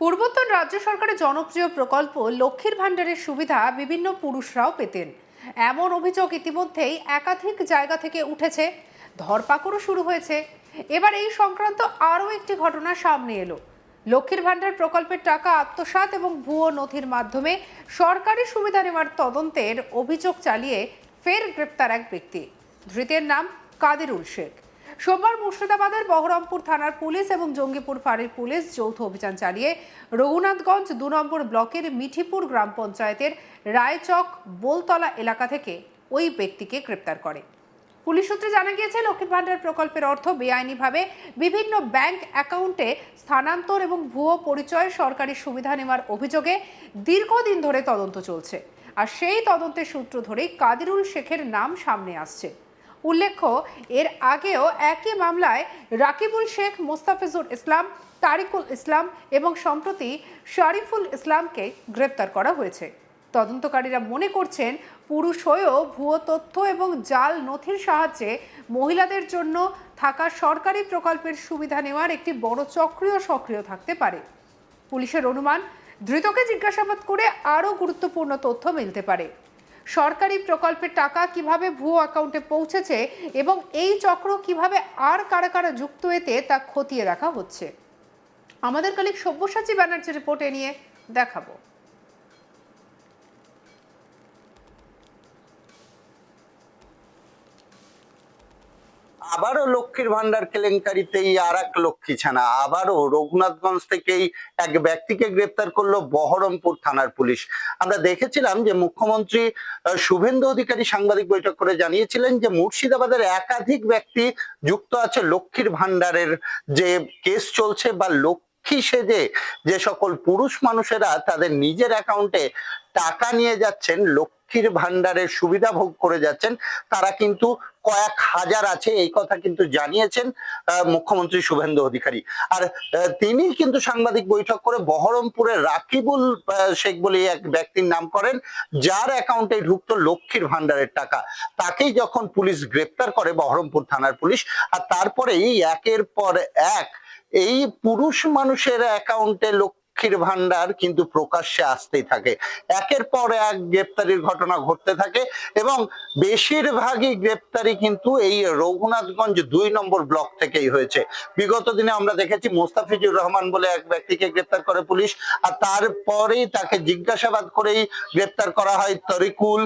পূর্বোত্তর রাজ্য সরকারের জনপ্রিয় প্রকল্প লক্ষ্মীর ভাণ্ডারের সুবিধা বিভিন্ন পুরুষরাও পেতেন। এমন অভিযোগ ইতিমধ্যেই একাধিক জায়গা থেকে উঠেছে, ধরপাকড়ও শুরু হয়েছে। এবার এই সংক্রান্ত আরও একটি ঘটনা সামনে এলো। লক্ষ্মীর ভাণ্ডার প্রকল্পের টাকা আত্মসাৎ এবং ভুয়ো নথির মাধ্যমে সরকারি সুবিধা নেওয়ার তদন্তের অভিযোগ চালিয়ে ফের গ্রেপ্তার এক ব্যক্তি। ধৃতের নাম কাদিরুল শেখ। সোমবার মুর্শিদাবাদের বহরমপুর থানার পুলিশ এবং জঙ্গিপুর ফাঁড়ির পুলিশ যৌথ অভিযান চালিয়ে রঘুনাথগঞ্জ ২ নম্বর ব্লকের মিঠিপুর গ্রাম পঞ্চায়েতের রায়চক বোলতলা এলাকা থেকে ওই ব্যক্তিকে গ্রেপ্তার করে। পুলিশ সূত্রে জানা গিয়েছে, লক্ষ্মীর ভাণ্ডার প্রকল্পের অর্থ বেআইনিভাবে বিভিন্ন ব্যাংক অ্যাকাউন্টে স্থানান্তর এবং ভুয়ো পরিচয় সরকারি সুবিধা নেওয়ার অভিযোগে দীর্ঘদিন ধরে তদন্ত চলছে। আর সেই তদন্তের সূত্র ধরেই কাদিরুল শেখের নাম সামনে আসছে। উল্লেখ্য, এর আগেও একই মামলায় রাকিবুল শেখ, মোস্তাফিজুর ইসলাম, তারিকুল ইসলাম এবং সম্প্রতি শরীফুল ইসলামকে গ্রেপ্তার করা হয়েছে। তদন্তকারীরা মনে করছেন, পুরুষ হয়েও ভুয়ো তথ্য এবং জাল নথির সাহায্যে মহিলাদের জন্য থাকা সরকারি প্রকল্পের সুবিধা নেওয়ার একটি বড় চক্রীয় সক্রিয় থাকতে পারে। পুলিশের অনুমান, ধৃতকে জিজ্ঞাসাবাদ করে আরও গুরুত্বপূর্ণ তথ্য মিলতে পারে। সরকারি প্রকল্পের টাকা কিভাবে ভুয়ো অ্যাকাউন্টে পৌঁছেছে এবং এই চক্র কিভাবে আর কারা কারা যুক্ত এতে তা খতিয়ে দেখা হচ্ছে। আমাদের কলিগ সব্যসাচী ব্যানার্জির রিপোর্টে নিয়ে দেখাবো। আবারও লক্ষ্মীর ভান্ডার কেলেঙ্কারিতেই আর এক লক্ষ্মী ছানা। আবারও রঘুনাথগঞ্জ থেকেই এক ব্যক্তিকে গ্রেপ্তার করলো বহরমপুর থানার পুলিশ। আমরা দেখেছিলাম যে মুখ্যমন্ত্রী শুভেন্দু অধিকারী সাংবাদিক বৈঠক করে জানিয়েছিলেন যে মুর্শিদাবাদের একাধিক ব্যক্তি যুক্ত আছে লক্ষ্মীর ভান্ডারের যে কেস চলছে, বা লক্ষ্মী সেজে যে সকল পুরুষ মানুষেরা তাদের নিজের অ্যাকাউন্টে টাকা নিয়ে যাচ্ছেন, লক্ষ্মীর ভান্ডারের সুবিধা ভোগ করে যাচ্ছেন, তারা কিন্তু কয়েক হাজার আছে, এই কথা কিন্তু জানিয়েছেন মুখ্যমন্ত্রী শুভেন্দু অধিকারী। আর তিনি কিন্তু সাংবাদিক বৈঠক করে বহরমপুরের রাকিবুল শেখ বলে এক ব্যক্তির নাম করেন, যার অ্যাকাউন্টে ঢুকতো লক্ষ্মীর ভান্ডারের টাকা। তাকেই যখন পুলিশ গ্রেপ্তার করে, বহরমপুর থানার পুলিশ, আর তারপরেই একের পর এক এই পুরুষ মানুষের অ্যাকাউন্টে লক্ষ্মীর ভান্ডার কিন্তু প্রকাশ্যে আসতেই থাকে। একের পর এক গ্রেপ্তারির ঘটনা ঘটতে থাকে এবং বেশিরভাগই গ্রেপ্তারি কিন্তু এই রঘুনাথগঞ্জ ২ নম্বর ব্লক থেকেই হয়েছে। বিগত দিনে আমরা দেখেছি মোস্তাফিজুর রহমান বলে এক ব্যক্তিকে গ্রেপ্তার করে পুলিশ, আর তারপরেই তাকে জিজ্ঞাসাবাদ করেই গ্রেপ্তার করা হয় তরিকুল,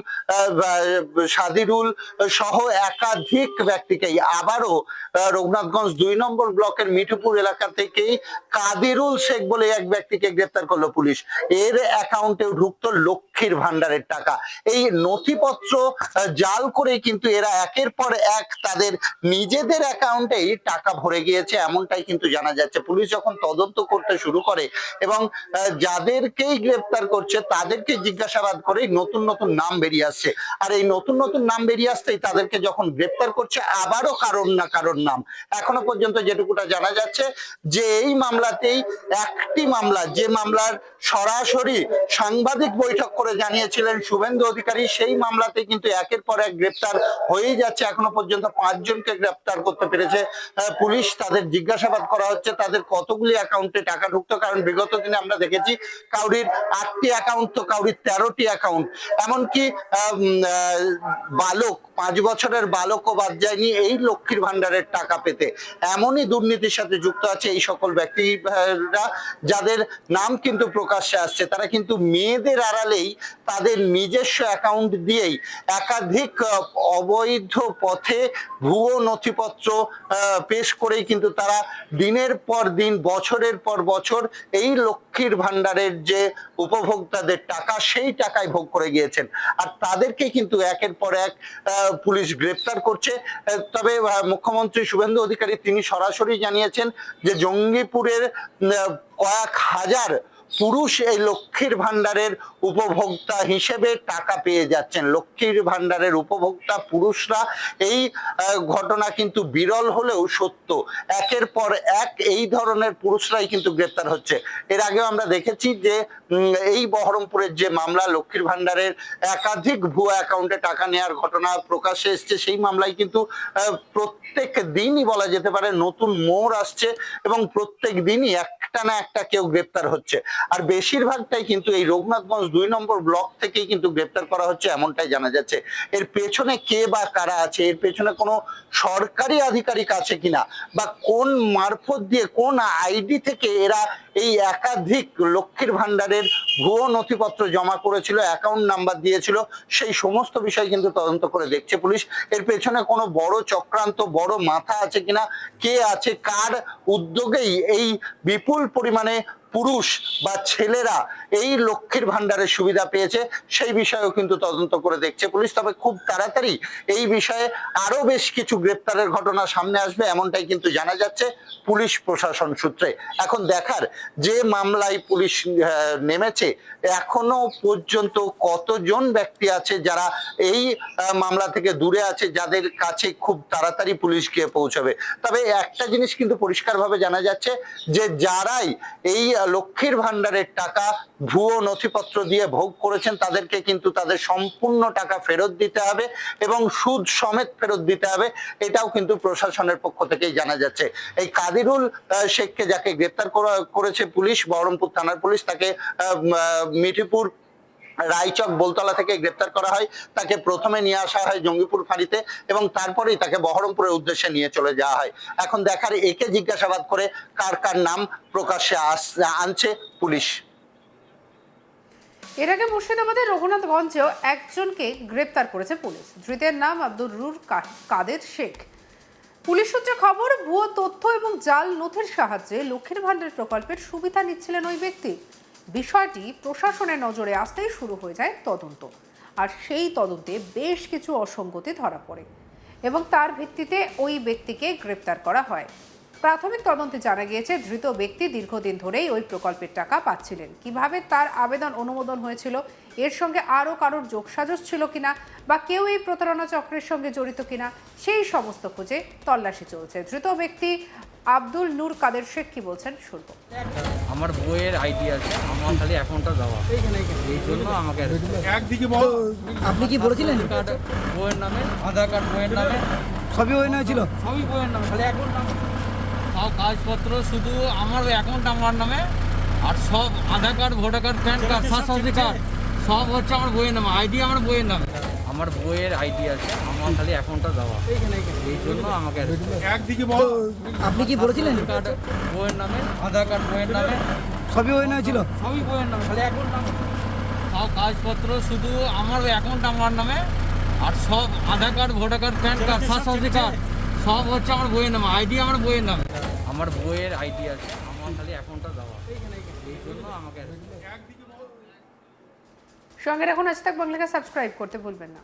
সাদিরুল সহ একাধিক ব্যক্তিকেই। আবারও রঘুনাথগঞ্জ ২ নম্বর ব্লকের মিঠুপুর এলাকা থেকেই কাদিরুল শেখ বলে এক ব্যক্তিকে গ্রেপ্তার করলো পুলিশ। এর অ্যাকাউন্টেও ঢুকতো লক্ষ্মীর ভান্ডারের টাকা। এই নথিপত্র জাল করে কিন্তু এরা একের পর এক তাদের নিজেদের অ্যাকাউন্টেই টাকা ভরে গিয়েছে, এমনটাই কিন্তু জানা যাচ্ছে। পুলিশ যখন তদন্ত করতে শুরু করে এবং যাদেরকেই গ্রেপ্তার করছে তাদেরকে জিজ্ঞাসাবাদ করে নতুন নতুন নাম বেরিয়ে আসছে, আর এই নতুন নতুন নাম বেরিয়ে আসতেই তাদেরকে যখন গ্রেপ্তার করছে আবারও কারণ না কারণ নাম। এখনো পর্যন্ত যেটুকুটা জানা যাচ্ছে যে এই মামলাতেই একটি মামলা, যে মামলার সরাসরি সাংবাদিক বৈঠক করে জানিয়েছিলেন শুভেন্দু অধিকারী, সেই মামলাতে কিন্তু একের পর এক গ্রেপ্তার হয়েই যাচ্ছে। এখনো পর্যন্ত ৫ জনকে গ্রেপ্তার করতে পেরেছে পুলিশ। তাদের জিজ্ঞাসাবাদ করা হচ্ছে তাদের কতগুলি অ্যাকাউন্টে টাকা ঢুকতো, কারণ বিগত দিনে আমরা দেখেছি কাউরির ৮টি অ্যাকাউন্ট তো কাউরির ১৩টি অ্যাকাউন্ট। এমনকি বালক, ৫ বছরের বালকও বাদ যায়নি এই লক্ষ্মীর ভান্ডারের টাকা পেতে। এমনই দুর্নীতির সাথে যুক্ত আছে এই সকল ব্যক্তিরা, যাদের নাম কিন্তু প্রকাশ্যে আসছে। তারা কিন্তু মেয়েদের আড়ালেই তাদের নিজস্ব অ্যাকাউন্ট দিয়েই একাধিক অবৈধ পথে ভুয়ো নথিপত্র পেশ করেই কিন্তু তারা দিনের পর দিন, বছরের পর বছর এই লক্ষ্মীর ভান্ডারের যে উপভোক্তাদের টাকা, সেই টাকায় ভোগ করে গিয়েছেন। আর তাদেরকে কিন্তু একের পর এক পুলিশ গ্রেপ্তার করছে। তবে মুখ্যমন্ত্রী শুভেন্দু অধিকারী তিনি সরাসরি জানিয়েছেন যে জঙ্গিপুরের কয়েক হাজার পুরুষ এই লক্ষ্মীর ভান্ডারের উপভোক্তা হিসেবে টাকা পেয়ে যাচ্ছেন। লক্ষ্মীর ভান্ডারের উপভোক্তা পুরুষরা, এই ঘটনা কিন্তু বিরল হলেও সত্য। একের পর এক এই ধরনের পুরুষরাই কিন্তু গ্রেপ্তার হচ্ছে। এর আগেও আমরা দেখেছি যে এই বহরমপুরের যে মামলা, লক্ষ্মীর ভান্ডারের একাধিক ভুয়া অ্যাকাউন্টে টাকা নেওয়ার ঘটনা প্রকাশ্যে এসছে, সেই মামলায় কিন্তু প্রত্যেক দিনই বলা যেতে পারে নতুন মোড় আসছে এবং প্রত্যেক দিনই একটা না একটা কেউ গ্রেপ্তার হচ্ছে। আর বেশিরভাগটাই কিন্তু এই রঘুনাথগঞ্জ 2 নম্বর ব্লক থেকেই কিন্তু গ্রেপ্তার করা হচ্ছে, এমনটাই জানা যাচ্ছে। এর পেছনে কে বা কারা আছে, এর পেছনে কোনো সরকারি আধিকারিক আছে কিনা, বা কোন মারফত দিয়ে, কোন আইডি থেকে এরা এই একাধিক লক্ষ্মীর ভান্ডারের ভুয়ো নথিপত্র জমা করেছিল, অ্যাকাউন্ট নাম্বার দিয়েছিল, সেই সমস্ত বিষয় কিন্তু তদন্ত করে দেখছে পুলিশ। এর পেছনে কোনো বড় চক্রান্ত, বড় মাথা আছে কিনা, কে আছে, কার উদ্যোগেই এই বিপুল পরিমাণে পুরুষ বা ছেলেরা এই লক্ষ্মীর ভান্ডারের সুবিধা পেয়েছে, সেই বিষয়েও কিন্তু তদন্ত করে দেখছে পুলিশ। তবে খুব তাড়াতাড়ি এই বিষয়ে আরো বেশ কিছু গ্রেপ্তারের ঘটনা সামনে আসবে, এমনটাই কিন্তু জানা যাচ্ছে পুলিশ প্রশাসন সূত্রে। এখন দেখার, যে মামলায় পুলিশ নেমেছে, এখনো পর্যন্ত কতজন ব্যক্তি আছে যারা এই মামলা থেকে দূরে আছে, যাদের কাছে খুব তাড়াতাড়ি পুলিশ গিয়ে পৌঁছাবে। তবে একটা জিনিস কিন্তু পরিষ্কারভাবে জানা যাচ্ছে যে যারাই এই লক্ষ্মীর ভান্ডারের টাকা ভুয়ো নথিপত্র দিয়ে ভোগ করেছেন, তাদেরকে কিন্তু তাদের সম্পূর্ণ টাকা ফেরত দিতে হবে এবং সুদ সমেত ফেরত দিতে হবে, এটাও কিন্তু প্রশাসনের পক্ষ থেকেই জানা যাচ্ছে। এই কাদিরুল শেখকে যাকে গ্রেপ্তার করেছে পুলিশ, বহরমপুর থানার পুলিশ, তাকে মিঠিপুর রায়চক বোলতলা থেকে গ্রেপ্তার করা হয়। তাকে প্রথমে নিয়ে আসা হয় জঙ্গিপুর ফাঁড়িতে এবং তারপরেই তাকে বহরমপুরের উদ্দেশ্যে নিয়ে চলে যাওয়া হয়। এখন দেখার, একে জিজ্ঞাসাবাদ করে কার কার নাম প্রকাশ্যে আনছে পুলিশ। এর আগে মুর্শিদাবাদের রঘুনাথগঞ্জেও একজনকে গ্রেপ্তার করেছে পুলিশ। ধৃতের নাম আব্দুল রুর কাদের শেখ। পুলিশ সূত্রে খবর, ভুয়ো তথ্য এবং জাল নথির সাহায্যে লক্ষ্মীর ভান্ডার প্রকল্পের সুবিধা নিচ্ছিলেন ওই ব্যক্তি। বিষয়টি প্রশাসনের নজরে আসতেই শুরু হয়ে যায় তদন্ত। আর সেই তদন্তে বেশ কিছু অসঙ্গতি ধরা পড়ে এবং তার ভিত্তিতে ওই ব্যক্তিকে গ্রেপ্তার করা হয়। প্রাথমিক তদন্তে জানা গিয়েছে, ধৃত ব্যক্তি দীর্ঘদিন ধরেই ওই প্রকল্পের টাকা পাচ্ছিলেন। কিভাবে তার আবেদন অনুমোদন হয়েছিল, এর সঙ্গে আরও কারোর যোগসাজশ ছিল কিনা, বা কেউ এই প্রতারণা চক্রের সঙ্গে জড়িত কিনা, সেই সমস্ত খুঁজে তল্লাশি চলছে। ধৃত ব্যক্তি আব্দুল নূর কাদের শেখ কি বলছেন শুনবো। আমার বইয়ের আইডি আছে, আমার খালি অ্যাকাউন্টটা দেওয়া, এই জন্য আমাকে একদিকে বল। আপনি কি বলেছিলেন? কার্ড বইয়ের নামে, আধার কার্ড বইয়ের নামে, সবই ওই নয় ছিল? সবই বইয়ের নামে, খালি অ্যাকাউন্ট নামে। সব কাগজপত্র শুধু আমার অ্যাকাউন্ট আমার নামে, আর সব Aadhaar card, voter card, PAN card, Swasthyasathi card সব হচ্ছে আমার বইয়ের নামে, আইডি আমার বইয়ের নামে। আমার বইয়ের আইডি আছে, আমার খালি অ্যাকাউন্টটা দেওয়া, এই জন্য আমাকে একদিকে বল। আপনি কি বলেছিলেন? কার্ড বইয়ের নামে, আধার কার্ড বইয়ের নামে, সবই ওই নয় ছিল? সবই বইয়ের নামে, খালি অ্যাকাউন্ট নামে। সব কাগজপত্র শুধু আমার অ্যাকাউন্ট আমার নামে, আর সব Aadhaar card, voter card, PAN card, Swasthyasathi card সব হচ্ছে আমার বইয়ের নামে, আইডি আমার বইয়ের নামে। আমার বইয়ের আইডি আছে, আমার খালি অ্যাকাউন্টটা দেওয়া, এই জন্য আমাকে সঙ্গে রাখুন আজ তাক বাংলাকে সাবস্ক্রাইব করতে ভুলবেন না।